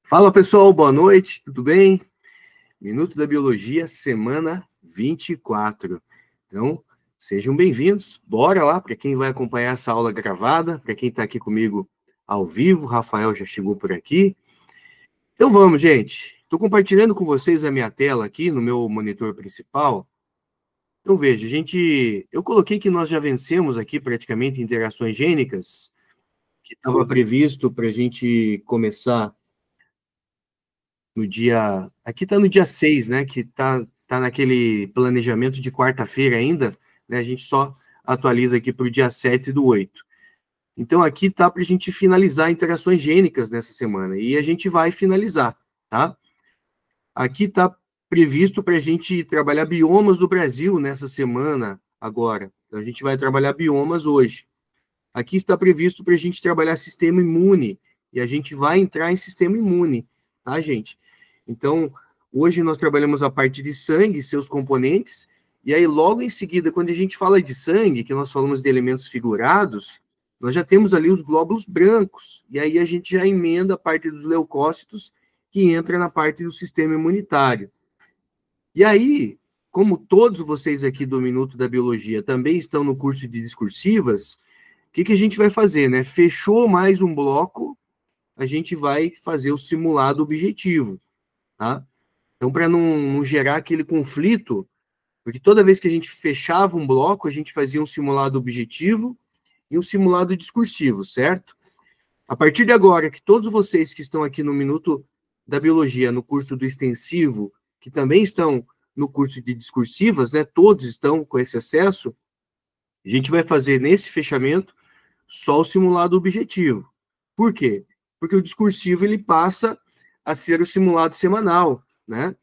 Fala pessoal, boa noite, tudo bem? Minuto da Biologia, semana 24. Então, sejam bem-vindos. Bora lá para quem vai acompanhar essa aula gravada, para quem está aqui comigo ao vivo. Rafael já chegou por aqui. Então vamos, gente. Estou compartilhando com vocês a minha tela aqui no meu monitor principal. Então veja, eu coloquei que nós já vencemos aqui praticamente interações gênicas, que estava previsto para a gente começar no dia... Aqui está no dia 6, né? Que está naquele planejamento de quarta-feira ainda, né? A gente só atualiza aqui para o dia 7/8. Então, aqui está para a gente finalizar interações gênicas nessa semana. E a gente vai finalizar, tá? Aqui está previsto para a gente trabalhar biomas do Brasil nessa semana agora. Então, a gente vai trabalhar biomas hoje. Aqui está previsto para a gente trabalhar sistema imune. E a gente vai entrar em sistema imune, tá, gente? Então, hoje nós trabalhamos a parte de sangue, seus componentes, e aí logo em seguida, quando a gente fala de sangue, que nós falamos de elementos figurados, nós já temos ali os glóbulos brancos, e aí a gente já emenda a parte dos leucócitos, que entra na parte do sistema imunitário. E aí, como todos vocês aqui do Minuto da Biologia também estão no curso de discursivas, o que a gente vai fazer, né? Fechou mais um bloco, a gente vai fazer o simulado objetivo, tá? Então, para não gerar aquele conflito, porque toda vez que a gente fechava um bloco, a gente fazia um simulado objetivo e um simulado discursivo, certo? A partir de agora, que todos vocês que estão aqui no Minuto da Biologia, no curso do extensivo, que também estão no curso de discursivas, né? Todos estão com esse acesso, a gente vai fazer nesse fechamento só o simulado objetivo. Por quê? Porque o discursivo ele passa a ser o simulado semanal, né?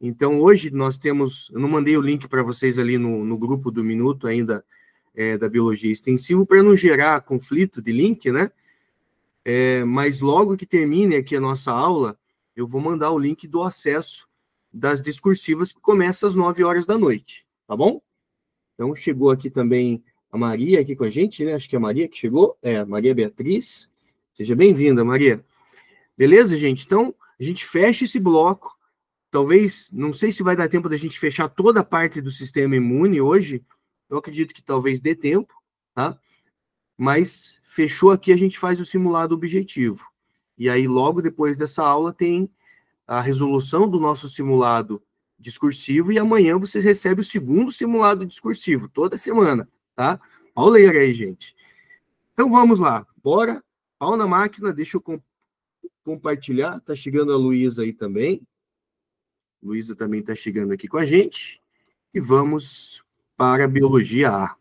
Então, hoje nós temos... Eu não mandei o link para vocês ali no grupo do Minuto ainda da Biologia Extensivo, para não gerar conflito de link, né? Mas logo que termine aqui a nossa aula, eu vou mandar o link do acesso das discursivas, que começa às 9 horas da noite, tá bom? Então, chegou aqui também a Maria aqui com a gente, né? Acho que é a Maria que chegou. A Maria Beatriz. Seja bem-vinda, Maria. Beleza, gente? Então, a gente fecha esse bloco. Talvez, não sei se vai dar tempo da gente fechar toda a parte do sistema imune hoje. Eu acredito que talvez dê tempo, tá? Mas fechou aqui, a gente faz o simulado objetivo. E aí, logo depois dessa aula, tem a resolução do nosso simulado discursivo, e amanhã vocês recebem o segundo simulado discursivo, toda semana, tá? Pauleira aí, gente. Então, vamos lá. Bora. Pau na máquina, deixa eu compartilhar. Tá chegando a Luísa aí também. Luísa também está chegando aqui com a gente. E vamos para a Biologia A.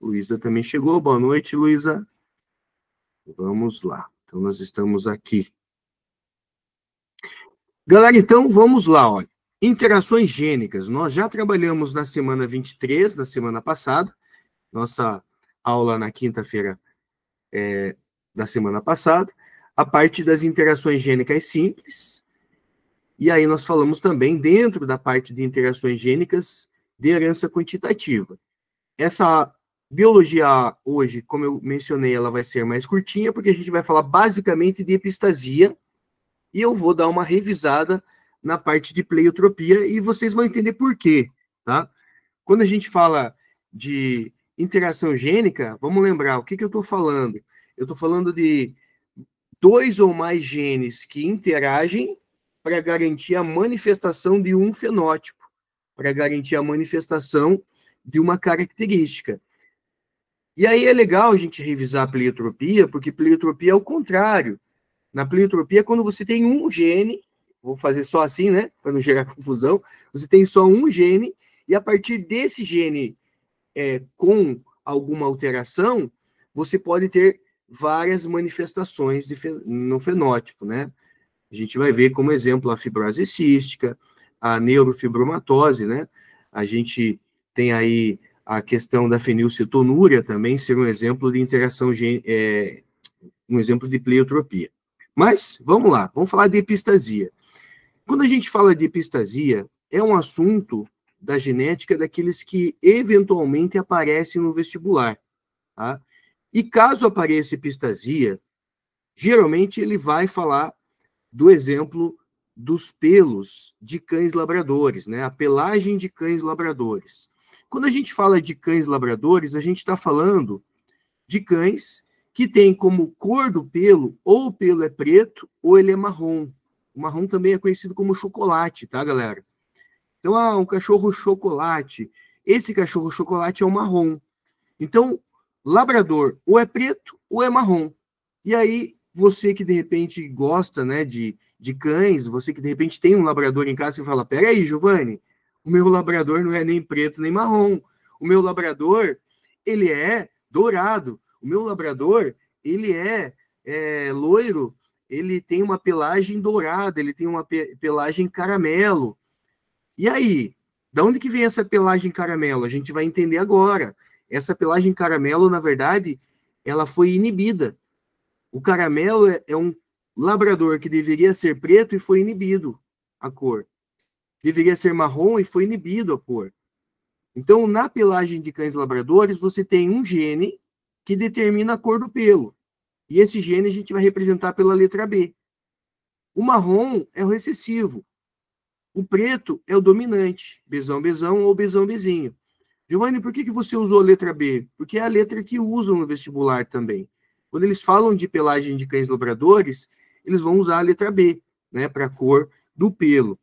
Luísa também chegou. Boa noite, Luísa. Vamos lá. Então, nós estamos aqui. Galera, então, vamos lá. Olha. Interações gênicas. Nós já trabalhamos na semana 23, na semana passada. Nossa aula na quinta-feira da semana passada. A parte das interações gênicas simples. E aí nós falamos também, dentro da parte de interações gênicas, de herança quantitativa. Essa biologia hoje, como eu mencionei, ela vai ser mais curtinha, porque a gente vai falar basicamente de epistasia, e eu vou dar uma revisada na parte de pleiotropia, e vocês vão entender por quê, tá? Quando a gente fala de interação gênica, vamos lembrar, o que eu estou falando? Eu estou falando de 2 ou mais genes que interagem para garantir a manifestação de um fenótipo, para garantir a manifestação de uma característica. E aí é legal a gente revisar a pleiotropia, porque pleiotropia é o contrário. Na pleiotropia, quando você tem um gene, vou fazer só assim, né, para não gerar confusão, você tem só um gene, e a partir desse gene, com alguma alteração, você pode ter várias manifestações no fenótipo, né? A gente vai ver como exemplo a fibrose cística, a neurofibromatose, né? A gente tem aí a questão da fenilcetonúria também ser um exemplo de interação, um exemplo de pleiotropia. Mas, vamos lá, vamos falar de epistasia. Quando a gente fala de epistasia, é um assunto da genética daqueles que eventualmente aparecem no vestibular, tá? E caso apareça epistasia, geralmente ele vai falar do exemplo dos pelos de cães labradores, né? A pelagem de cães labradores. Quando a gente fala de cães labradores, a gente está falando de cães que têm como cor do pelo, ou o pelo é preto, ou ele é marrom. O marrom também é conhecido como chocolate, tá, galera? Então, um cachorro chocolate. Esse cachorro chocolate é o marrom. Então, labrador ou é preto ou é marrom. E aí, você que de repente gosta, né, de cães, você que de repente tem um labrador em casa, você fala, peraí, Giovanni, o meu labrador não é nem preto nem marrom. O meu labrador, ele é dourado. O meu labrador, ele é loiro, ele tem uma pelagem dourada, ele tem uma pelagem caramelo. E aí, da onde que vem essa pelagem caramelo? A gente vai entender agora. Essa pelagem caramelo, na verdade, ela foi inibida. O caramelo é um labrador que deveria ser preto e foi inibido a cor. Deveria ser marrom e foi inibido a cor. Então, na pelagem de cães labradores, você tem um gene que determina a cor do pelo. E esse gene a gente vai representar pela letra B. O marrom é o recessivo. O preto é o dominante. Bezão, bezão ou bezão, bezinho. Giovanni, por que você usou a letra B? Porque é a letra que usam no vestibular também. Quando eles falam de pelagem de cães labradores, eles vão usar a letra B, né, para a cor do pelo.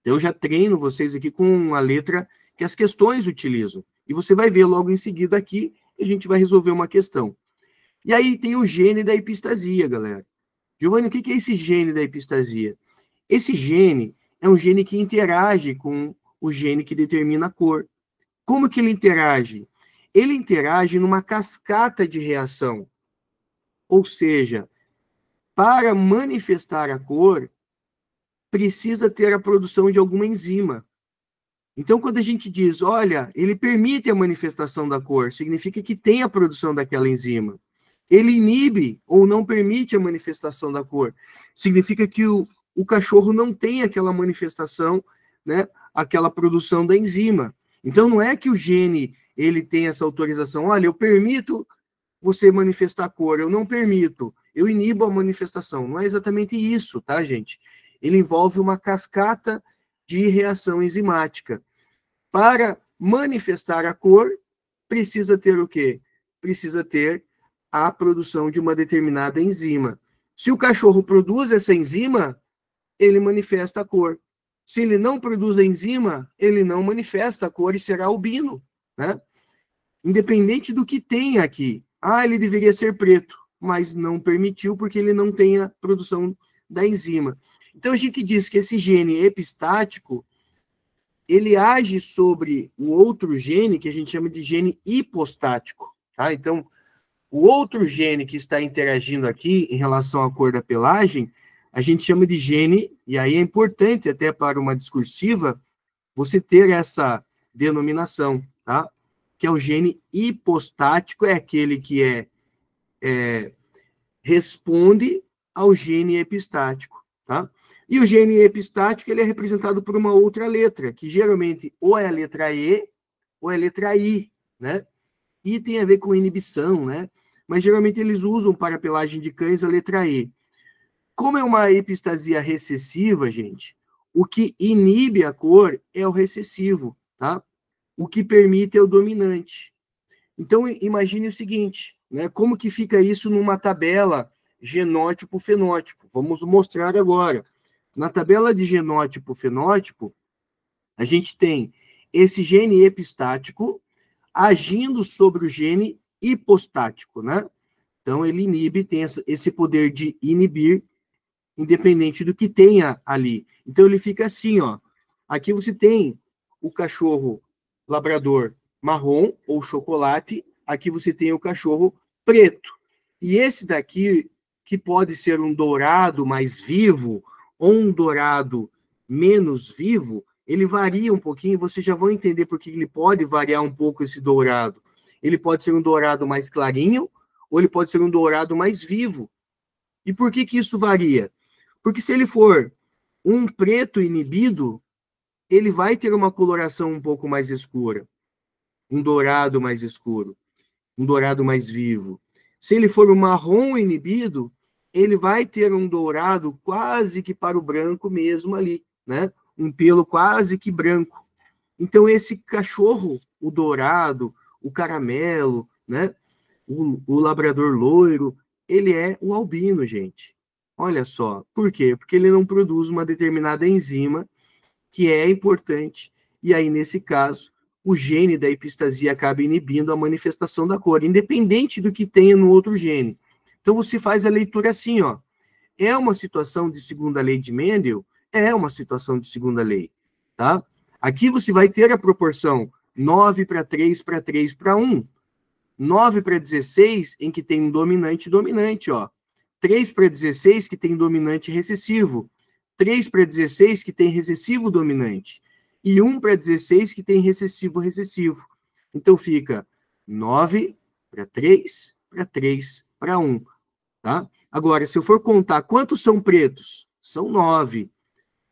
Eu já treino vocês aqui com a letra que as questões utilizam. E você vai ver logo em seguida aqui que a gente vai resolver uma questão. E aí tem o gene da epistasia, galera. Giovanni, o que é esse gene da epistasia? Esse gene é um gene que interage com o gene que determina a cor. Como que ele interage? Ele interage numa cascata de reação. Ou seja, para manifestar a cor, precisa ter a produção de alguma enzima. Então, quando a gente diz, olha, ele permite a manifestação da cor, significa que tem a produção daquela enzima. Ele inibe ou não permite a manifestação da cor, significa que o cachorro não tem aquela manifestação, né, aquela produção da enzima. Então, não é que o gene ele tem essa autorização, olha, eu permito você manifestar a cor, eu não permito, eu inibo a manifestação. Não é exatamente isso, tá, gente? Ele envolve uma cascata de reação enzimática. Para manifestar a cor, precisa ter o quê? Precisa ter a produção de uma determinada enzima. Se o cachorro produz essa enzima, ele manifesta a cor. Se ele não produz a enzima, ele não manifesta a cor e será albino, né? Independente do que tem aqui. Ele deveria ser preto, mas não permitiu porque ele não tem a produção da enzima. Então, a gente diz que esse gene epistático, ele age sobre o outro gene, que a gente chama de gene hipostático, tá? Então, o outro gene que está interagindo aqui em relação à cor da pelagem, a gente chama de gene, e aí é importante até para uma discursiva, você ter essa denominação, tá? Que é o gene hipostático, é aquele que responde ao gene epistático, tá? E o gene epistático, ele é representado por uma outra letra, que geralmente ou é a letra E ou é a letra I, né? I tem a ver com inibição, né? Mas geralmente eles usam para a pelagem de cães a letra E. Como é uma epistasia recessiva, gente, o que inibe a cor é o recessivo, tá? O que permite é o dominante. Então, imagine o seguinte, né? Como que fica isso numa tabela genótipo-fenótipo? Vamos mostrar agora. Na tabela de genótipo-fenótipo, a gente tem esse gene epistático agindo sobre o gene hipostático, né? Então, ele inibe, tem esse poder de inibir, independente do que tenha ali. Então, ele fica assim, ó. Aqui você tem o cachorro labrador marrom ou chocolate, aqui você tem o cachorro preto. E esse daqui, que pode ser um dourado mais vivo ou um dourado menos vivo, ele varia um pouquinho, vocês já vão entender por que ele pode variar um pouco esse dourado. Ele pode ser um dourado mais clarinho, ou ele pode ser um dourado mais vivo. E por que isso varia? Porque se ele for um preto inibido, ele vai ter uma coloração um pouco mais escura, um dourado mais escuro, um dourado mais vivo. Se ele for um marrom inibido, ele vai ter um dourado quase que para o branco mesmo ali, né? Um pelo quase que branco. Então, esse cachorro, o dourado, o caramelo, né? O labrador loiro, ele é o albino, gente. Olha só. Por quê? Porque ele não produz uma determinada enzima que é importante. E aí, nesse caso, o gene da epistasia acaba inibindo a manifestação da cor, independente do que tenha no outro gene. Então, você faz a leitura assim, ó. É uma situação de segunda lei de Mendel? É uma situação de segunda lei, tá? Aqui você vai ter a proporção 9 para 3 para 3 para 1. 9 para 16, em que tem um dominante e dominante, ó. 3 para 16, que tem dominante recessivo. 3 para 16, que tem recessivo dominante. E 1 para 16, que tem recessivo recessivo. Então fica 9 para 3 para 3 para 1. Tá? Agora, se eu for contar quantos são pretos, são 9.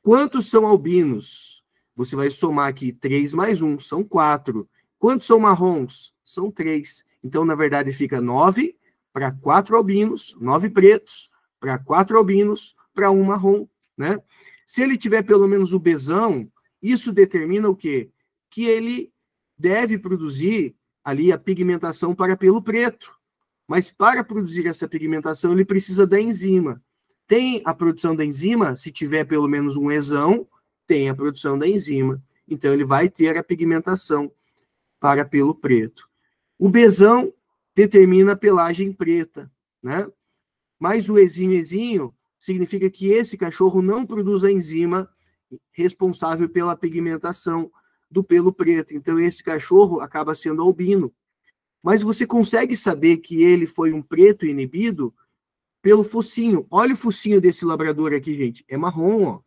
Quantos são albinos? Você vai somar aqui 3 mais 1, são 4. Quantos são marrons? São 3. Então, na verdade, fica 9 para 4 albinos, 9 pretos, para 4 albinos, para 1 marrom, né? Se ele tiver pelo menos o besão, isso determina o quê? Que ele deve produzir ali a pigmentação para pelo preto. Mas para produzir essa pigmentação, ele precisa da enzima. Tem a produção da enzima, se tiver pelo menos um esão, tem a produção da enzima. Então, ele vai ter a pigmentação para pelo preto. O besão determina a pelagem preta, né? Mas o ezinho significa que esse cachorro não produz a enzima responsável pela pigmentação do pelo preto. Então, esse cachorro acaba sendo albino. Mas você consegue saber que ele foi um preto inibido pelo focinho. Olha o focinho desse labrador aqui, gente. É marrom, ó.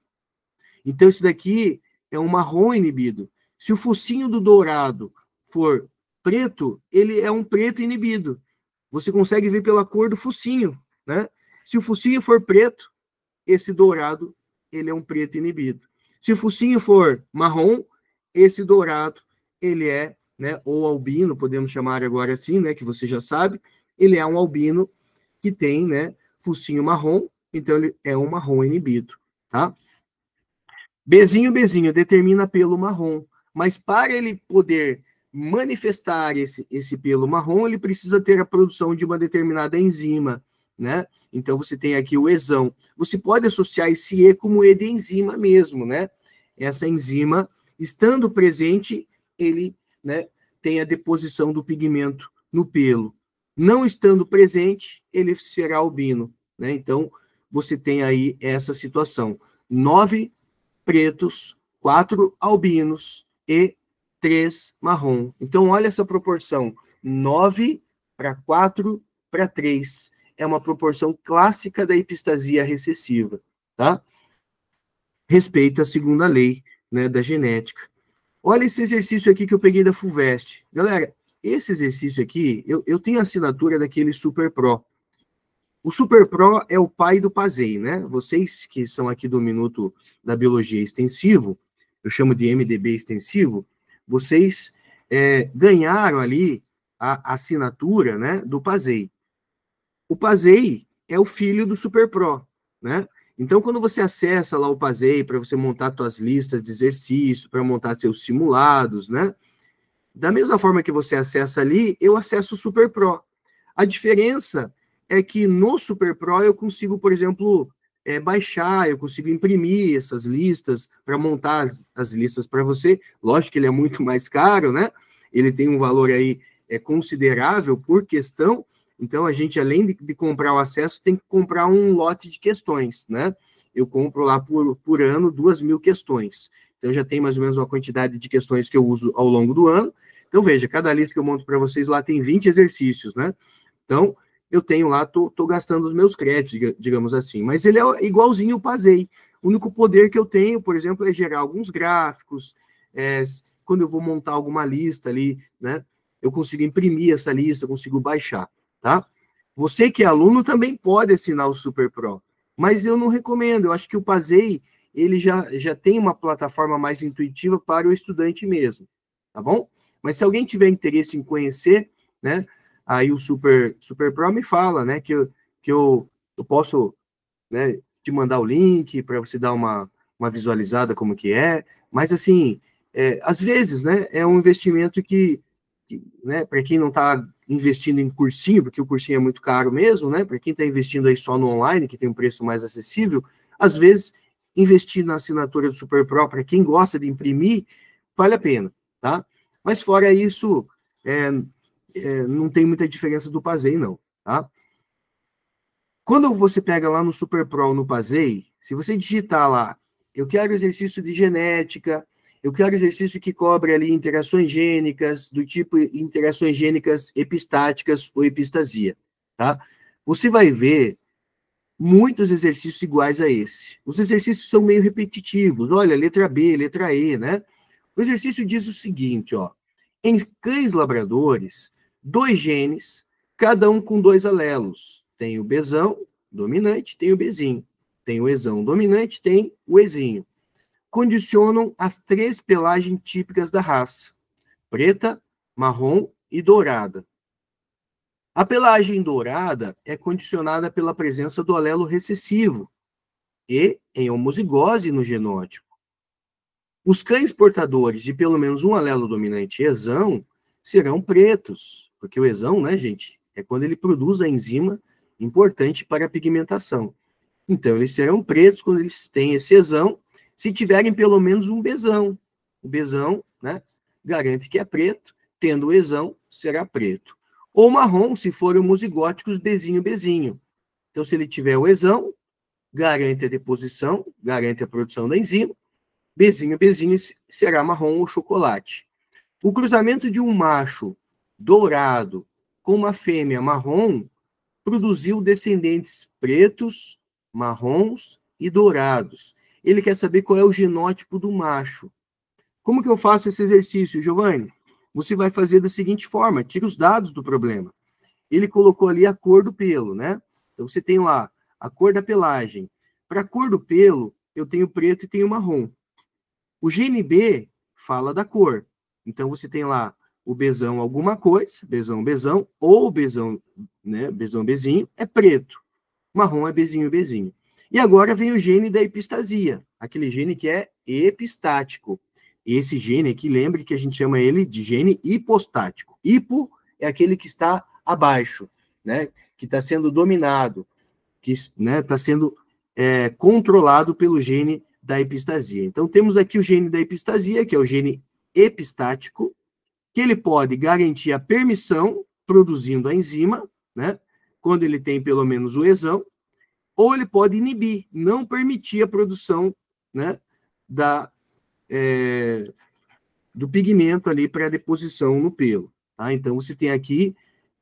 Então, esse daqui é um marrom inibido. Se o focinho do dourado for preto, ele é um preto inibido. Você consegue ver pela cor do focinho, né? Se o focinho for preto, esse dourado, ele é um preto inibido. Se o focinho for marrom, esse dourado, ele é, né, ou albino, podemos chamar agora assim, né, que você já sabe, ele é um albino que tem, né, focinho marrom, então ele é um marrom inibido, tá? Bezinho determina pelo marrom, mas para ele poder manifestar esse pelo marrom, ele precisa ter a produção de uma determinada enzima, né? Então você tem aqui o esão. Você pode associar esse E como E de enzima mesmo, né? Essa enzima, estando presente, ele, né, tem a deposição do pigmento no pelo. Não estando presente, ele será albino, né? Então você tem aí essa situação. 9 pretos, 4 albinos e 3 marrom. Então, olha essa proporção, 9 para 4 para 3. É uma proporção clássica da epistasia recessiva, tá? Respeita a segunda lei, né, da genética. Olha esse exercício aqui que eu peguei da FUVEST. Galera, esse exercício aqui, eu tenho a assinatura daquele Super Pro. O Super Pro é o pai do PASEI, né? Vocês que são aqui do Minuto da Biologia Extensivo, eu chamo de MDB Extensivo, vocês ganharam ali a assinatura, né, do PASEI. O PASEI é o filho do Super Pro, né? Então, quando você acessa lá o PASEI para você montar suas listas de exercício, para montar seus simulados, né? Da mesma forma que você acessa ali, eu acesso o Super Pro. A diferença é que no Super Pro eu consigo, por exemplo, baixar, eu consigo imprimir essas listas para montar as listas para você. Lógico que ele é muito mais caro, né? Ele tem um valor aí considerável por questão. Então, a gente, além de comprar o acesso, tem que comprar um lote de questões, né? Eu compro lá por ano 2.000 questões. Então, já tem mais ou menos uma quantidade de questões que eu uso ao longo do ano. Então, veja, cada lista que eu monto para vocês lá tem 20 exercícios, né? Então, eu tenho lá, tô gastando os meus créditos, digamos assim. Mas ele é igualzinho o PASEI. O único poder que eu tenho, por exemplo, é gerar alguns gráficos. Quando eu vou montar alguma lista ali, né? Eu consigo imprimir essa lista, eu consigo baixar, tá? Você que é aluno também pode assinar o Super Pro, mas eu não recomendo. Eu acho que o PASEI, ele já tem uma plataforma mais intuitiva para o estudante mesmo, tá bom? Mas se alguém tiver interesse em conhecer, né, aí o Super Pro me fala, né, que eu Eu posso, né, te mandar o link para você dar uma visualizada como que é, mas assim, às vezes, né, é um investimento que né, para quem não está investindo em cursinho, porque o cursinho é muito caro mesmo, né, para quem está investindo aí só no online, que tem um preço mais acessível, às vezes, investir na assinatura do SuperPro, para quem gosta de imprimir, vale a pena, tá? Mas fora isso, não tem muita diferença do Pazei, não, tá? Quando você pega lá no SuperPro, no Pazei, se você digitar lá, eu quero exercício de genética, eu quero exercício que cobre ali interações gênicas, do tipo interações gênicas epistáticas ou epistasia, tá? Você vai ver muitos exercícios iguais a esse. Os exercícios são meio repetitivos. Olha, letra B, letra E, né? O exercício diz o seguinte, ó. Em cães labradores, 2 genes, cada um com 2 alelos. Tem o Bzão dominante, tem o Bzinho. Tem o Ezão dominante, tem o Ezinho. Condicionam as 3 pelagens típicas da raça: preta, marrom e dourada. A pelagem dourada é condicionada pela presença do alelo recessivo e em homozigose no genótipo. Os cães portadores de pelo menos um alelo dominante ezão serão pretos, porque o ezão, né, gente, é quando ele produz a enzima importante para a pigmentação. Então, eles serão pretos quando eles têm esse ezão, se tiverem pelo menos um Bzão. O Bzão, né, garante que é preto, tendo o ezão, será preto. Ou marrom, se forem homozigóticos Bzinho. Então, se ele tiver o ezão, garante a deposição, garante a produção da enzima. Bzinho será marrom ou chocolate. O cruzamento de um macho dourado com uma fêmea marrom produziu descendentes pretos, marrons e dourados. Ele quer saber qual é o genótipo do macho. Como que eu faço esse exercício, Giovanni? Você vai fazer da seguinte forma, tira os dados do problema. Ele colocou ali a cor do pelo, né? Então, você tem lá a cor da pelagem. Para a cor do pelo, eu tenho preto e tenho marrom. O GNB fala da cor. Então, você tem lá o Bzão alguma coisa, Bzão, ou Bzão, né, Bzinho, é preto. Marrom é Bzinho. E agora vem o gene da epistasia, aquele gene que é epistático. Esse gene aqui, lembre que a gente chama ele de gene hipostático. Hipo é aquele que está abaixo, né, que está sendo dominado, que está sendo controlado pelo gene da epistasia. Então, temos aqui o gene da epistasia, que é o gene epistático, que ele pode garantir a permissão, produzindo a enzima, né, quando ele tem pelo menos o ezão, ou ele pode inibir, não permitir a produção, né, do pigmento ali para a deposição no pelo. Tá? Então, você tem aqui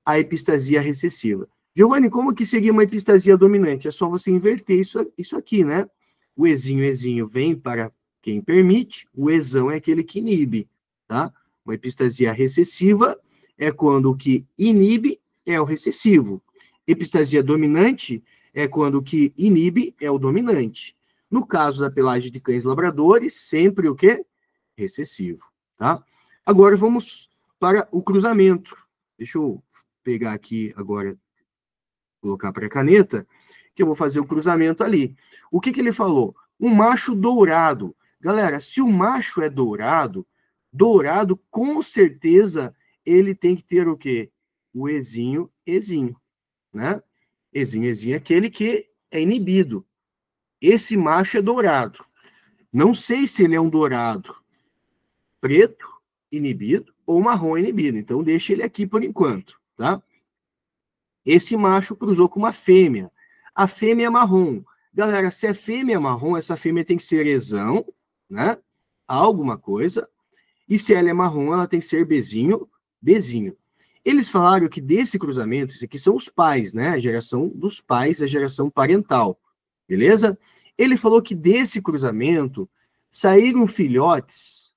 a epistasia recessiva. Giovanni, como que seria uma epistasia dominante? É só você inverter isso aqui, né? O ezinho vem para quem permite, o ezão é aquele que inibe, tá? Uma epistasia recessiva é quando o que inibe é o recessivo. Epistasia dominante é quando o que inibe é o dominante. No caso da pelagem de cães labradores, sempre o quê? Recessivo, tá? Agora vamos para o cruzamento. Deixa eu pegar aqui agora, colocar para a caneta, que eu vou fazer o cruzamento ali. O que ele falou? Um macho dourado. Galera, se o macho é dourado, com certeza ele tem que ter o quê? O ezinho, né? Ezinho é aquele que é inibido. Esse macho é dourado. Não sei se ele é um dourado preto, inibido, ou marrom inibido. Então, deixa ele aqui por enquanto, tá? Esse macho cruzou com uma fêmea. A fêmea é marrom. Galera, se é fêmea marrom, essa fêmea tem que ser ezão, né? Alguma coisa. E se ela é marrom, ela tem que ser Bzinho. Eles falaram que desse cruzamento, isso aqui são os pais, né? A geração dos pais, a geração parental. Beleza? Ele falou que desse cruzamento saíram filhotes.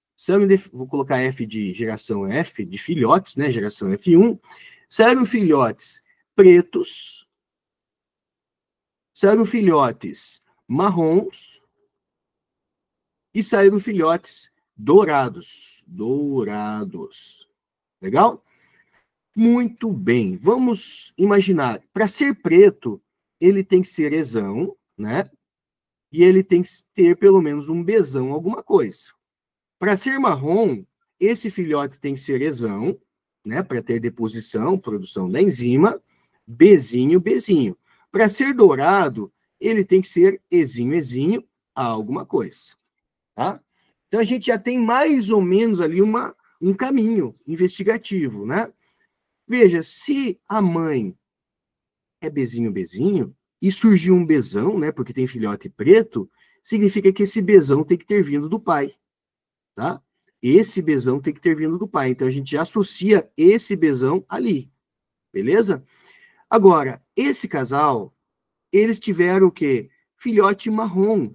Vou colocar F de geração F, de filhotes, né? Geração F1. Saíram filhotes pretos, saíram filhotes marrons e saíram filhotes dourados. Legal? Muito bem. Vamos imaginar, para ser preto, ele tem que ser ezão, né? E ele tem que ter pelo menos um Bzão, alguma coisa. Para ser marrom, esse filhote tem que ser ezão, né? Para ter deposição, produção da enzima, Bzinho. Para ser dourado, ele tem que ser ezinho, alguma coisa, tá? Então a gente já tem mais ou menos ali um caminho investigativo, né? Veja, se a mãe é Bzinho, e surgiu um Bzão, né? Porque tem filhote preto, significa que esse Bzão tem que ter vindo do pai, tá? Esse Bzão tem que ter vindo do pai. Então a gente já associa esse Bzão ali, beleza? Agora, esse casal, eles tiveram o quê? Filhote marrom.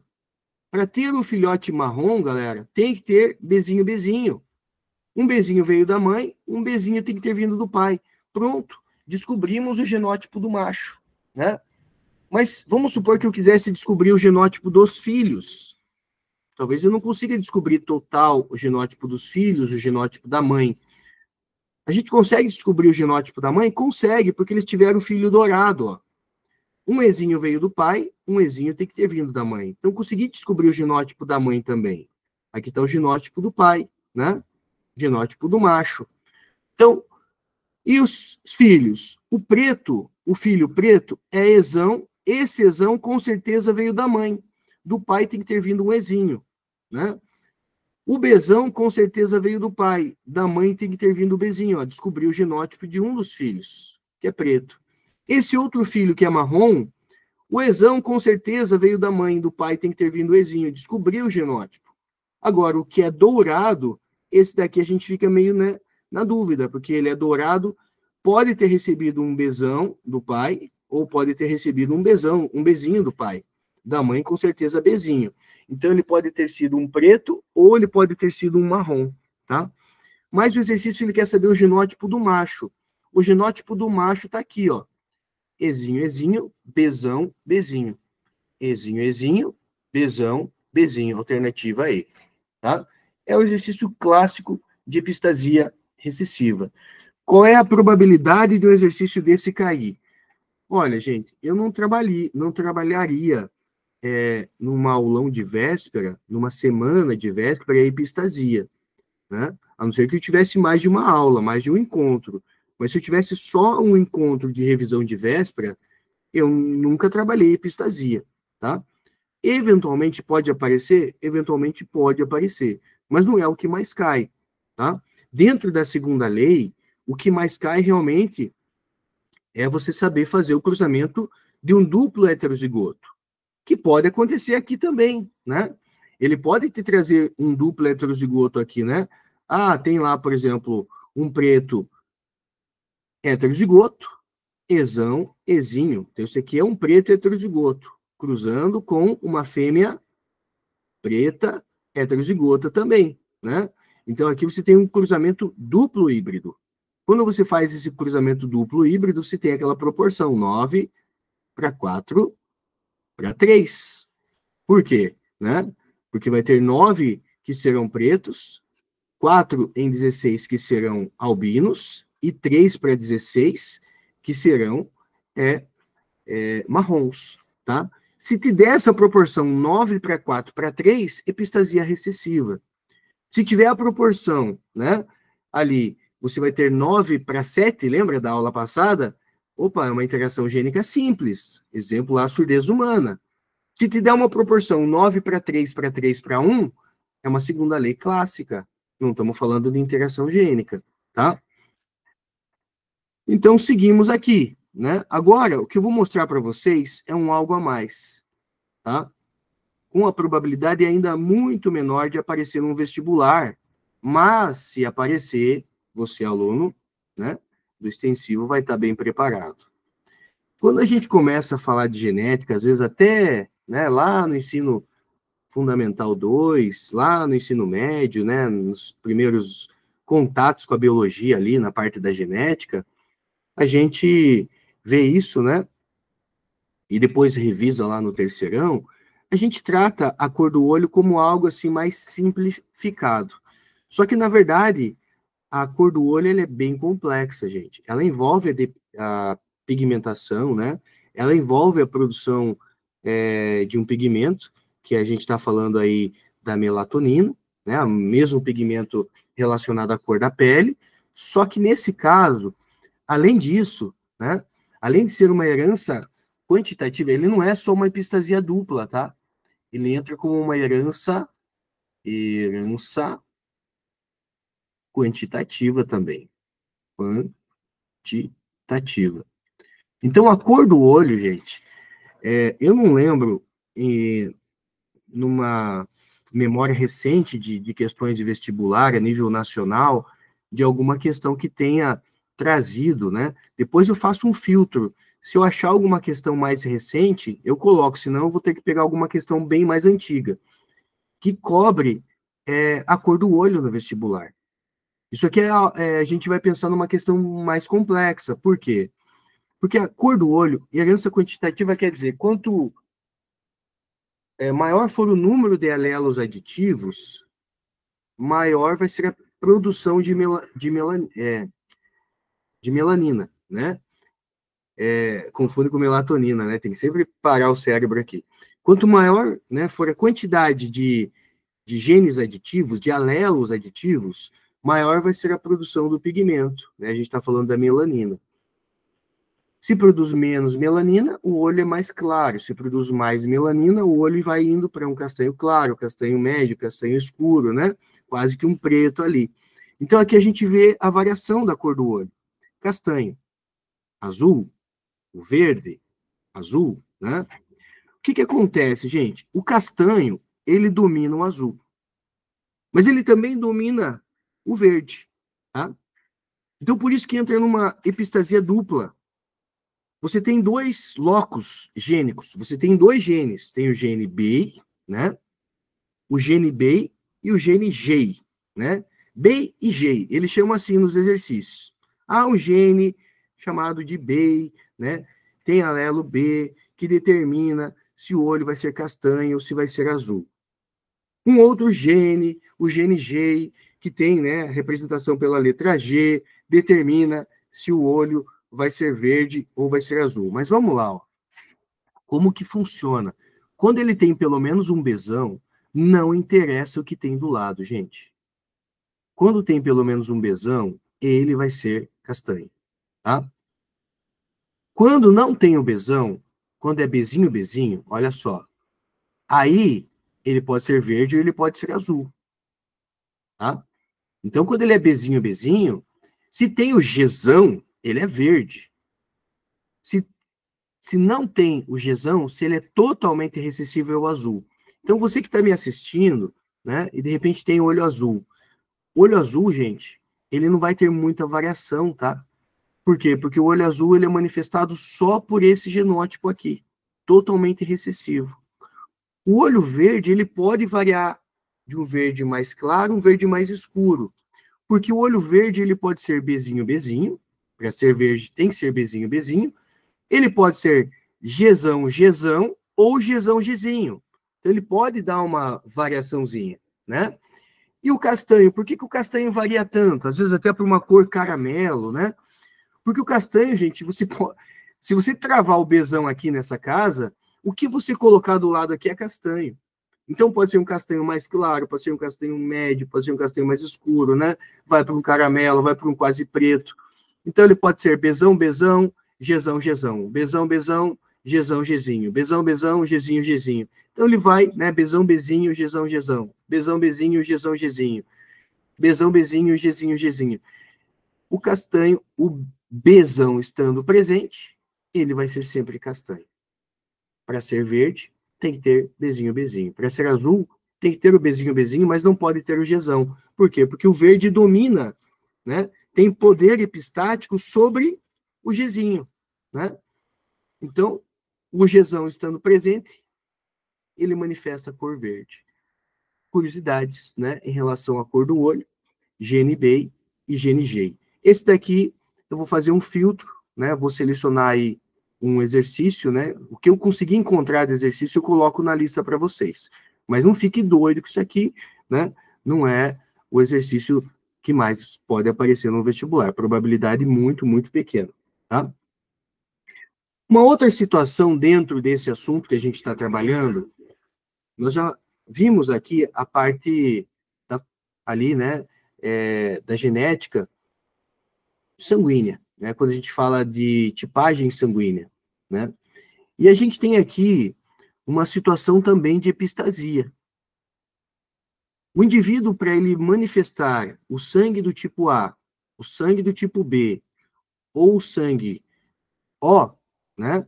Para ter o filhote marrom, galera, tem que ter Bzinho. Um Bzinho veio da mãe, um Bzinho tem que ter vindo do pai. Pronto, descobrimos o genótipo do macho, né? Mas vamos supor que eu quisesse descobrir o genótipo dos filhos. Talvez eu não consiga descobrir total o genótipo dos filhos, o genótipo da mãe. A gente consegue descobrir o genótipo da mãe? Consegue, porque eles tiveram filho dourado, ó. Um ezinho veio do pai, um ezinho tem que ter vindo da mãe. Então, consegui descobrir o genótipo da mãe também. Aqui está o genótipo do pai, né? Genótipo do macho. Então, e os filhos? O preto, o filho preto é ezão. Esse ezão, com certeza, veio da mãe. Do pai tem que ter vindo um ezinho, né? O Bzão, com certeza, veio do pai. Da mãe tem que ter vindo o Bzinho, ó. Descobriu o genótipo de um dos filhos, que é preto. Esse outro filho, que é marrom, o ezão, com certeza, veio da mãe. Do pai tem que ter vindo o ezinho. Descobriu o genótipo. Agora, o que é dourado, esse daqui a gente fica meio, né, na dúvida, porque ele é dourado, pode ter recebido um Bzão do pai, ou pode ter recebido um Bzão, um Bzinho do pai. Da mãe, com certeza, Bzinho. Então, ele pode ter sido um preto ou ele pode ter sido um marrom, tá? Mas o exercício, ele quer saber o genótipo do macho. O genótipo do macho tá aqui, ó. Ezinho, Bzão, Bzinho. Ezinho, Bzão, alternativa a E, tá? É o exercício clássico de epistasia recessiva. Qual é a probabilidade de um exercício desse cair? Olha, gente, eu não trabalharia numa aulão de véspera, numa semana de véspera, a epistasia, né? A não ser que eu tivesse mais de uma aula, mais de um encontro. Mas se eu tivesse só um encontro de revisão de véspera, eu nunca trabalhei epistasia, tá? Eventualmente pode aparecer? Eventualmente pode aparecer, mas não é o que mais cai, tá? Dentro da segunda lei, o que mais cai realmente é você saber fazer o cruzamento de um duplo heterozigoto, que pode acontecer aqui também, né? Ele pode te trazer um duplo heterozigoto aqui, né? Ah, tem lá, por exemplo, um preto heterozigoto, ezão, ezinho. Então, isso aqui é um preto heterozigoto, cruzando com uma fêmea preta heterozigota também, né? Então, aqui você tem um cruzamento duplo híbrido. Quando você faz esse cruzamento duplo híbrido, você tem aquela proporção 9 para 4 para 3. Por quê? Né? Porque vai ter 9 que serão pretos, 4 em 16 que serão albinos, e 3 para 16 que serão marrons, tá? Se te der essa proporção 9 para 4 para 3, epistasia recessiva. Se tiver a proporção, né, ali, você vai ter 9 para 7, lembra da aula passada? Opa, é uma interação gênica simples. Exemplo lá, surdez humana. Se te der uma proporção 9 para 3 para 3 para 1, é uma segunda lei clássica. Não estamos falando de interação gênica, tá? Então, seguimos aqui, né? Agora, o que eu vou mostrar para vocês é um algo a mais, tá? Com a probabilidade ainda muito menor de aparecer num vestibular, mas se aparecer, você, aluno, né, do extensivo, vai estar bem preparado. Quando a gente começa a falar de genética, às vezes até, né, lá no ensino fundamental 2, lá no ensino médio, né, nos primeiros contatos com a biologia ali, na parte da genética, a gente vê isso, né, e depois revisa lá no terceirão, a gente trata a cor do olho como algo assim mais simplificado. Só que, na verdade, a cor do olho ela é bem complexa, gente. Ela envolve a pigmentação, né? ela envolve a produção de um pigmento, que a gente está falando aí da melatonina, né, o mesmo pigmento relacionado à cor da pele, só que nesse caso, além disso, né, além de ser uma herança quantitativa, ele não é só uma epistasia dupla, tá? Ele entra como uma herança quantitativa também. Quantitativa. Então, a cor do olho, gente, eu não lembro, numa memória recente de questões de vestibular a nível nacional, de alguma questão que tenha trazido, né? Depois eu faço um filtro. Se eu achar alguma questão mais recente, eu coloco, senão eu vou ter que pegar alguma questão bem mais antiga, que cobre a cor do olho no vestibular. Isso aqui a gente vai pensar numa questão mais complexa. Por quê? Porque a cor do olho, herança quantitativa quer dizer, quanto maior for o número de alelos aditivos, maior vai ser a produção de melanina, né? Confunde com melatonina, né? Tem que sempre parar o cérebro aqui. Quanto maior, né, for a quantidade de genes aditivos, de alelos aditivos, maior vai ser a produção do pigmento, né? A gente está falando da melanina. Se produz menos melanina, o olho é mais claro. Se produz mais melanina, o olho vai indo para um castanho claro, castanho médio, castanho escuro, né? Quase que um preto ali. Então, aqui a gente vê a variação da cor do olho. Castanho, azul, o verde, azul, né? O que acontece, gente? O castanho, ele domina o azul. Mas ele também domina o verde, tá? Então, por isso que entra numa epistasia dupla. Você tem dois locos gênicos, você tem dois genes, tem o gene B, né? O gene B e o gene G, né? B e G, eles chamam assim nos exercícios. Há um gene chamado de B, né? Tem alelo B, que determina se o olho vai ser castanho ou se vai ser azul. Um outro gene, o gene G, que tem, né, representação pela letra G, determina se o olho vai ser verde ou vai ser azul. Mas vamos lá, ó. Como que funciona? Quando ele tem pelo menos um Bzão, não interessa o que tem do lado, gente. Quando tem pelo menos um Bzão, ele vai ser castanho, tá? Quando não tem o Bzão, quando é Bzinho, Bzinho, olha só. Aí, ele pode ser verde ou ele pode ser azul, tá? Então, quando ele é Bzinho, Bzinho, se tem o Gzão, ele é verde. Se não tem o Gzão, se ele é totalmente recessível ao azul. Então, você que está me assistindo, né, e de repente tem olho azul. Olho azul, gente, ele não vai ter muita variação, tá? Por quê? Porque o olho azul ele é manifestado só por esse genótipo aqui, totalmente recessivo. O olho verde, ele pode variar de um verde mais claro, um verde mais escuro. Porque o olho verde, ele pode ser Bzinho, Bzinho. Para ser verde, tem que ser Bzinho, Bzinho. Ele pode ser Gzão, Gzão ou Gzão, Gzinho. Então, ele pode dar uma variaçãozinha, né? E o castanho, por que o castanho varia tanto? Às vezes até por uma cor caramelo, né? Porque o castanho, gente, se você travar o Bzão aqui nessa casa, o que você colocar do lado aqui é castanho. Então pode ser um castanho mais claro, pode ser um castanho médio, pode ser um castanho mais escuro, né? Vai para um caramelo, vai para um quase preto. Então ele pode ser Bzão, Bzão, Gzão, Gzão, Bzão, Bzão, Gzão, Gzinho, Bzão, Bzão, Gzinho, Gzinho. Então ele vai, né? Bzão, Bzinho, Gzão, Gzão, Bzão, Bzinho, Gzão, Gzinho, Bzão, Bzinho, Gzinho, Gzinho. O castanho, o Bzão estando presente, ele vai ser sempre castanho. Para ser verde, tem que ter Bzinho, Bzinho. Para ser azul, tem que ter o Bzinho, Bzinho, mas não pode ter o Gzão. Por quê? Porque o verde domina, né? Tem poder epistático sobre o Gzinho, né? Então, o Gzão estando presente, ele manifesta a cor verde. Curiosidades, né, em relação à cor do olho, gene B e gene G. Esse daqui, eu vou fazer um filtro, né? Vou selecionar aí um exercício, né? O que eu conseguir encontrar de exercício, eu coloco na lista para vocês. Mas não fique doido que isso aqui, né, não é o exercício que mais pode aparecer no vestibular. Probabilidade muito, muito pequena, tá? Uma outra situação dentro desse assunto que a gente está trabalhando, nós já vimos aqui a parte ali, né, da genética sanguínea, né, quando a gente fala de tipagem sanguínea, né? E a gente tem aqui uma situação também de epistasia. O indivíduo, para ele manifestar o sangue do tipo A, o sangue do tipo B, ou o sangue O, né,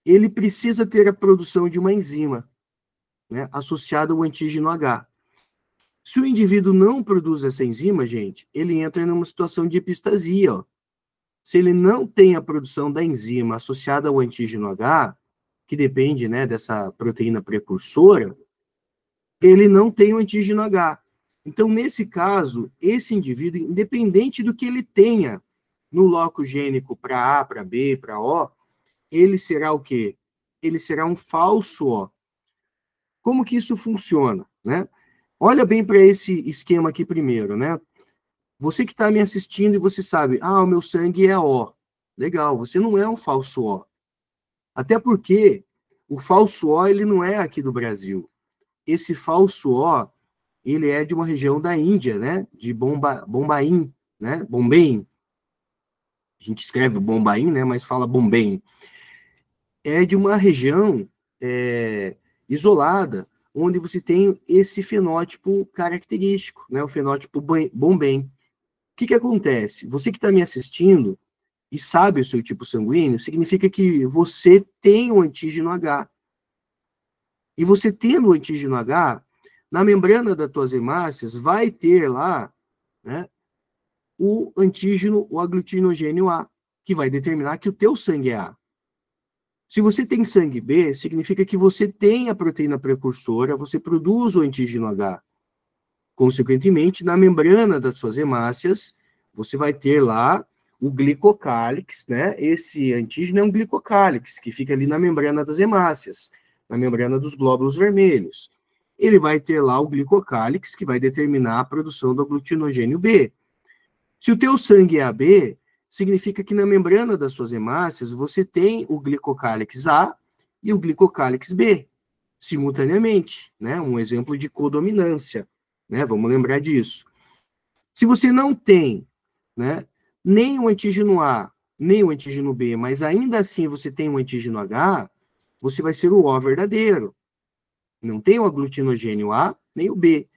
ele precisa ter a produção de uma enzima, né, associada ao antígeno H. Se o indivíduo não produz essa enzima, gente, ele entra numa situação de epistasia, ó. Se ele não tem a produção da enzima associada ao antígeno H, que depende, né, dessa proteína precursora, ele não tem o antígeno H. Então, nesse caso, esse indivíduo, independente do que ele tenha no loco gênico para A, para B, para O, ele será o quê? Ele será um falso O. Como que isso funciona, né? Olha bem para esse esquema aqui primeiro, né? Você que está me assistindo e você sabe, o meu sangue é O. Legal, você não é um falso O. Até porque o falso O, ele não é aqui do Brasil. Esse falso O, ele é de uma região da Índia, né? De Bombaim, né? Bombém. A gente escreve Bombaim, né? Mas fala Bombém. É de uma região isolada, onde você tem esse fenótipo característico, né? O fenótipo Bombém. O que acontece? Você que está me assistindo e sabe o seu tipo sanguíneo, significa que você tem o antígeno H. E você tendo o antígeno H, na membrana das tuas hemácias, vai ter lá, né, o antígeno, o aglutinogênio A, que vai determinar que o teu sangue é A. Se você tem sangue B, significa que você tem a proteína precursora, você produz o antígeno H. Consequentemente, na membrana das suas hemácias, você vai ter lá o glicocálix, né? Esse antígeno é um glicocálix, que fica ali na membrana das hemácias, na membrana dos glóbulos vermelhos. Ele vai ter lá o glicocálix, que vai determinar a produção do aglutinogênio B. Se o teu sangue é AB, significa que na membrana das suas hemácias você tem o glicocálix A e o glicocálix B, simultaneamente, né? Um exemplo de codominância, né? Vamos lembrar disso. Se você não tem, né, nem o antígeno A, nem o antígeno B, mas ainda assim você tem o antígeno H, você vai ser o O verdadeiro. Não tem o aglutinogênio A, nem o B,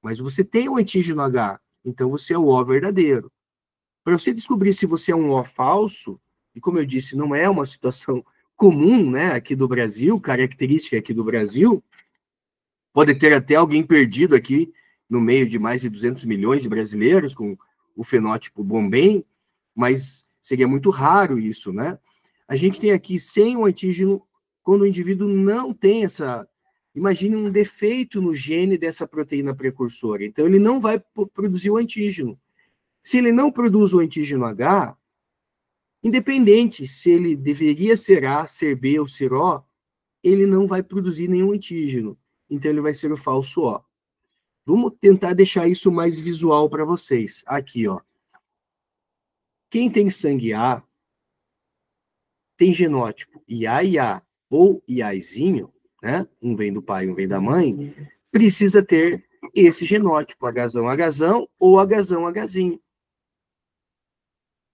mas você tem o antígeno H, então você é o O verdadeiro. Para você descobrir se você é um O falso, e como eu disse, não é uma situação comum, né, aqui do Brasil, característica aqui do Brasil, pode ter até alguém perdido aqui no meio de mais de 200 milhões de brasileiros com o fenótipo Bombém, mas seria muito raro isso, né? A gente tem aqui sem o antígeno, quando o indivíduo não tem essa... Imagine um defeito no gene dessa proteína precursora. Então, ele não vai produzir o antígeno. Se ele não produz o antígeno H, independente se ele deveria ser A, ser B ou ser O, ele não vai produzir nenhum antígeno. Então, ele vai ser o falso O. Vamos tentar deixar isso mais visual para vocês. Aqui, ó. Quem tem sangue A, tem genótipo IA ou IAzinho, né? Um vem do pai, um vem da mãe, precisa ter esse genótipo, Hzão ou Hzinho.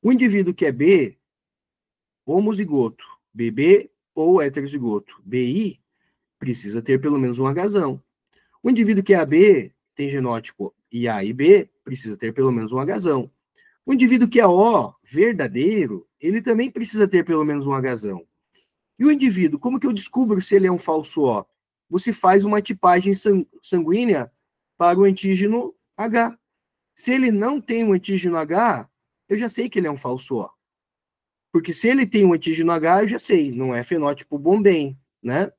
O indivíduo que é B, homozigoto, BB ou heterozigoto, BI, precisa ter pelo menos um Hzão. O indivíduo que é AB, tem genótipo IA e B, precisa ter pelo menos um Hzão. O indivíduo que é O, verdadeiro, ele também precisa ter pelo menos um Hzão. E o indivíduo, como que eu descubro se ele é um falso O? Você faz uma tipagem sanguínea para o antígeno H. Se ele não tem um antígeno H, eu já sei que ele é um falso O. Porque se ele tem um antígeno H, eu já sei, não é fenótipo Bombém, né?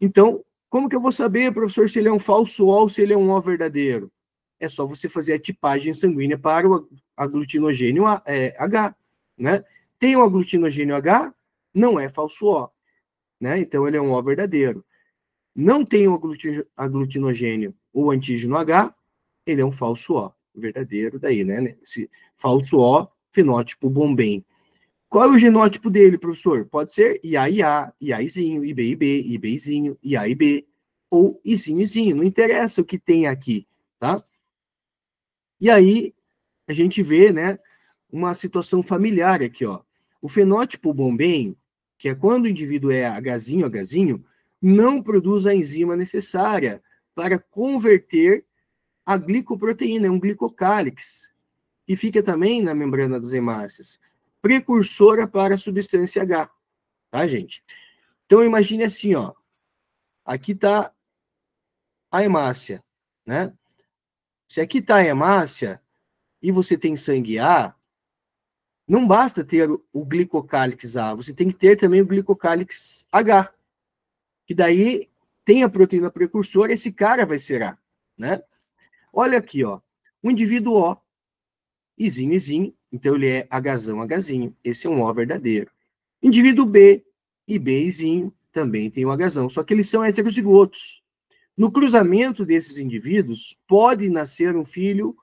Então, como que eu vou saber, professor, se ele é um falso O ou se ele é um O verdadeiro? É só você fazer a tipagem sanguínea para o aglutinogênio H, né? Tem o aglutinogênio H, não é falso O, né? Então, ele é um O verdadeiro. Não tem o aglutinogênio ou antígeno H, ele é um falso O, verdadeiro daí, né? Esse falso O, fenótipo Bombém. Qual é o genótipo dele, professor? Pode ser IA, IAizinho, IB, IBzinho, IAIB, ou Izinho, não interessa o que tem aqui, tá? E aí, a gente vê, né, uma situação familiar aqui, ó. O fenótipo Bomben, que é quando o indivíduo é Hzinho, não produz a enzima necessária para converter a glicoproteína, é um glicocálix, que fica também na membrana das hemácias, precursora para a substância H, tá, gente? Então, imagine assim, ó, aqui está a hemácia, né? Se aqui está a hemácia e você tem sangue A, não basta ter o glicocálix A, você tem que ter também o glicocálix H, que daí tem a proteína precursora, esse cara vai ser A, né? Olha aqui, ó, o indivíduo O, Izinho, então ele é Hzinho, esse é um O verdadeiro. Indivíduo B e Bzinho também tem o Hzão, só que eles são heterozigotos. No cruzamento desses indivíduos, pode nascer um filho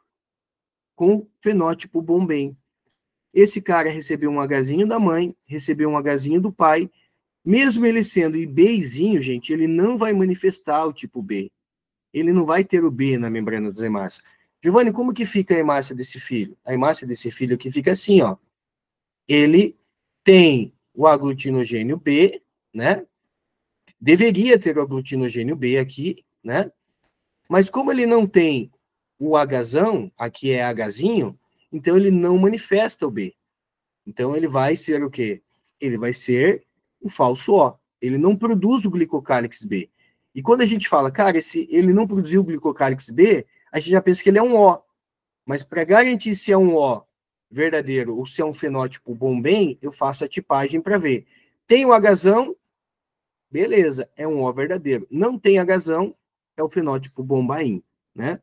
com fenótipo Bomben. Esse cara recebeu um Hzinho da mãe, recebeu um Hzinho do pai, mesmo ele sendo IBzinho, gente, ele não vai manifestar o tipo B. Ele não vai ter o B na membrana das hemácias. Giovanni, como que fica a hemácia desse filho? A hemácia desse filho aqui fica assim, ó. Ele tem o aglutinogênio B, né? Deveria ter o aglutinogênio B aqui, né? Mas como ele não tem o Hzão, aqui é Hzinho, então ele não manifesta o B. Então ele vai ser o quê? Ele vai ser o falso O. Ele não produz o glicocálix B. E quando a gente fala, cara, ele não produziu o glicocálix B, a gente já pensa que ele é um O. Mas para garantir se é um O verdadeiro ou se é um fenótipo Bomben, eu faço a tipagem para ver. Tem o Hzão, beleza, é um O verdadeiro. Não tem Hzão, é o fenótipo Bombaim, né?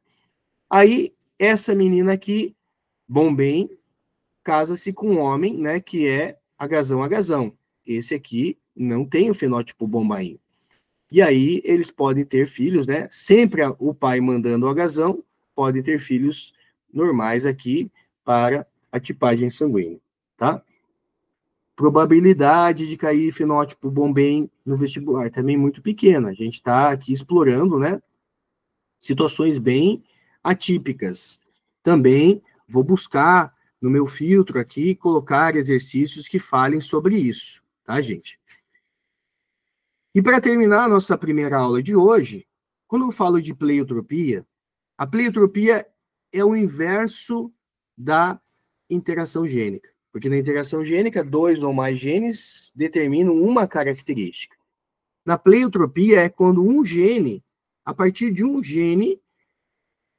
Aí, essa menina aqui, Bomben, casa-se com um homem, né, que é Hzão. Esse aqui não tem o fenótipo Bombaim. E aí, eles podem ter filhos, né? Sempre o pai mandando o Hzão, pode ter filhos normais aqui para a tipagem sanguínea, tá? Probabilidade de cair fenótipo Bomben no vestibular também muito pequena. A gente está aqui explorando, né, situações bem atípicas. Também vou buscar no meu filtro aqui colocar exercícios que falem sobre isso, tá, gente? E para terminar a nossa primeira aula de hoje, quando eu falo de pleiotropia, a pleiotropia é o inverso da interação gênica. Porque na interação gênica, 2 ou mais genes determinam uma característica. Na pleiotropia é quando um gene, a partir de um gene,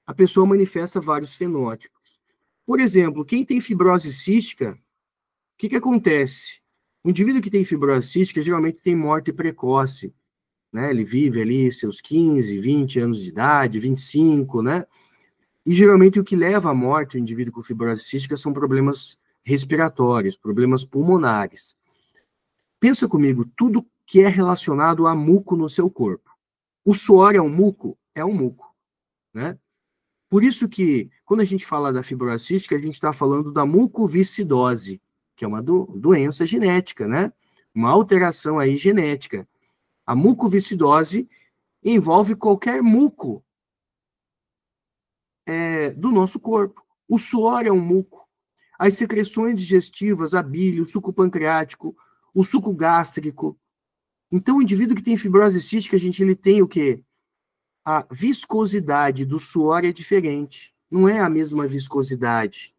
a pessoa manifesta vários fenótipos. Por exemplo, quem tem fibrose cística, o que acontece? O indivíduo que tem fibrose cística geralmente tem morte precoce, né? Ele vive ali seus 15, 20 anos de idade, 25, né? E geralmente o que leva à morte o indivíduo com fibrose cística são problemas respiratórios, problemas pulmonares. Pensa comigo, tudo que é relacionado a muco no seu corpo. O suor é um muco? É um muco, né? Por isso que, quando a gente fala da fibrose cística, a gente está falando da mucoviscidose, que é uma doença genética, né? Uma alteração aí genética. A mucoviscidose envolve qualquer muco do nosso corpo. O suor é um muco. As secreções digestivas, a bile, o suco pancreático, o suco gástrico. Então, o indivíduo que tem fibrose cística, ele tem o quê? A viscosidade do suor é diferente. Não é a mesma viscosidade.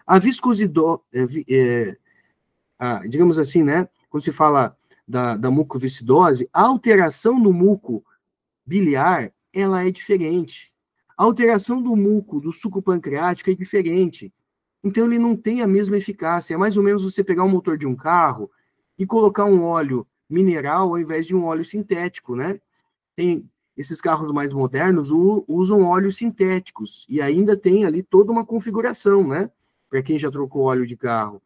A viscosidade, digamos assim, né? Quando se fala da mucoviscidose, a alteração no muco biliar, ela é diferente. A alteração do muco do suco pancreático é diferente. Então, ele não tem a mesma eficácia. É mais ou menos você pegar um motor de um carro e colocar um óleo mineral ao invés de um óleo sintético, né? Esses carros mais modernos usam óleos sintéticos e ainda tem ali toda uma configuração, né? Para quem já trocou óleo de carro.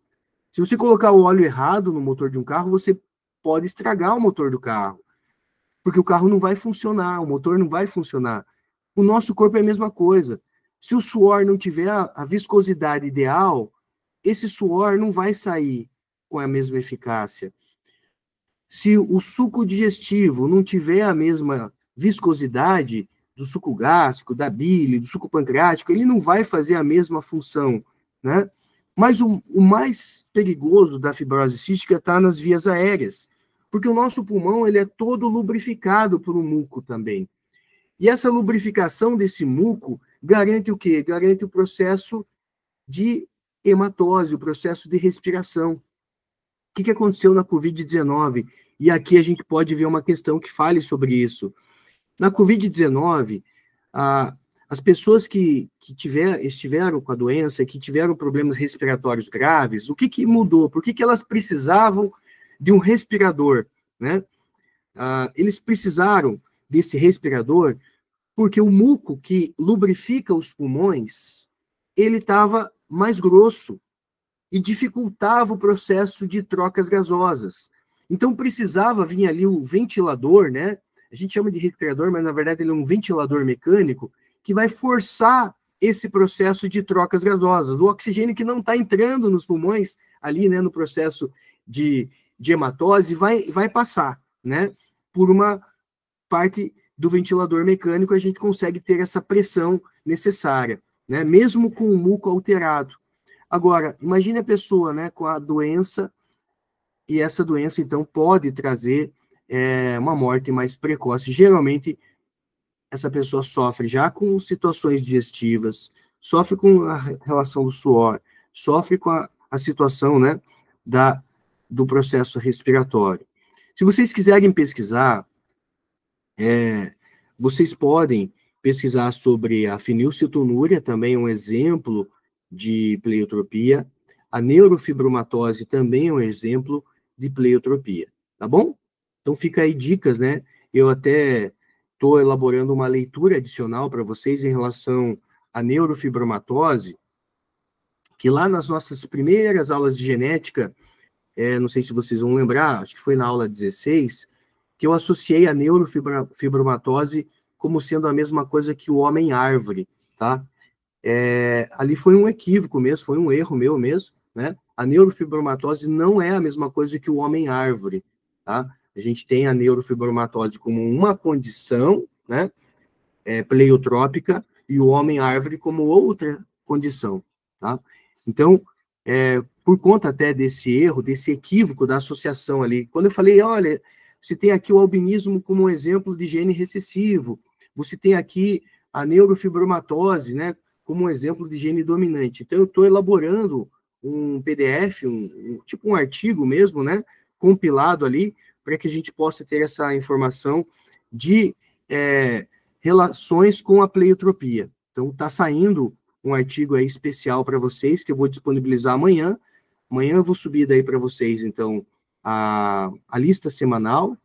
Se você colocar o óleo errado no motor de um carro, você pode estragar o motor do carro, porque o carro não vai funcionar, o motor não vai funcionar. O nosso corpo é a mesma coisa. Se o suor não tiver a viscosidade ideal, esse suor não vai sair com a mesma eficácia. Se o suco digestivo não tiver a mesma viscosidade do suco gástrico, da bile, do suco pancreático, ele não vai fazer a mesma função, né? Mas o mais perigoso da fibrose cística está nas vias aéreas, porque o nosso pulmão ele é todo lubrificado por um muco também. E essa lubrificação desse muco garante o quê? Garante o processo de hematose, o processo de respiração. O que aconteceu na Covid-19? E aqui a gente pode ver uma questão que fale sobre isso. Na Covid-19, as pessoas que estiveram com a doença, que tiveram problemas respiratórios graves, o que mudou? Por que elas precisavam de um respirador, né? Eles precisaram desse respirador porque o muco que lubrifica os pulmões, ele estava mais grosso e dificultava o processo de trocas gasosas. Então precisava vir ali o ventilador, né? A gente chama de respirador, mas na verdade ele é um ventilador mecânico que vai forçar esse processo de trocas gasosas. O oxigênio que não está entrando nos pulmões, ali, né, no processo de hematose, vai passar, né? Por uma parte do ventilador mecânico, a gente consegue ter essa pressão necessária, né? Mesmo com o muco alterado. Agora, imagine a pessoa, né, com a doença, e essa doença, então, pode trazer uma morte mais precoce. Geralmente, essa pessoa sofre já com situações digestivas, sofre com a relação do suor, sofre com a situação, né, do processo respiratório. Se vocês quiserem pesquisar, vocês podem pesquisar sobre a fenilcetonúria, também é um exemplo de pleiotropia. A neurofibromatose também é um exemplo de pleiotropia, tá bom? Então fica aí dicas, né? Eu até estou elaborando uma leitura adicional para vocês em relação à neurofibromatose, que lá nas nossas primeiras aulas de genética, não sei se vocês vão lembrar, acho que foi na aula 16, que eu associei a neurofibromatose como sendo a mesma coisa que o homem-árvore, tá? Ali foi um equívoco mesmo, foi um erro meu mesmo, né? A neurofibromatose não é a mesma coisa que o homem-árvore, tá? A gente tem a neurofibromatose como uma condição, né? Pleiotrópica, e o homem-árvore como outra condição, tá? Então, por conta até desse erro, desse equívoco da associação ali, quando eu falei, olha, você tem aqui o albinismo como um exemplo de gene recessivo, você tem aqui a neurofibromatose, né, como um exemplo de gene dominante. Então, eu estou elaborando um PDF, tipo um artigo mesmo, né, compilado ali, para que a gente possa ter essa informação de relações com a pleiotropia. Então, está saindo um artigo aí especial para vocês, que eu vou disponibilizar amanhã. Amanhã eu vou subir daí para vocês, então, a lista semanal.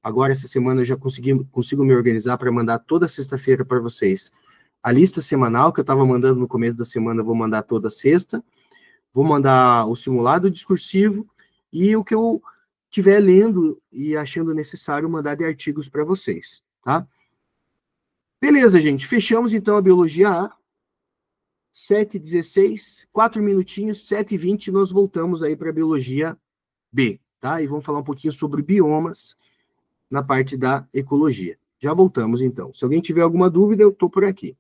Agora, essa semana, eu já consigo me organizar para mandar toda sexta-feira para vocês. A lista semanal, que eu estava mandando no começo da semana, eu vou mandar toda sexta. Vou mandar o simulado discursivo e o que eu estiver lendo e achando necessário mandar de artigos para vocês, tá? Beleza, gente. Fechamos, então, a Biologia A. 7h16, 4 minutinhos, 7h20, nós voltamos aí para a Biologia B, tá? E vamos falar um pouquinho sobre biomas na parte da ecologia. Já voltamos, então. Se alguém tiver alguma dúvida, eu estou por aqui.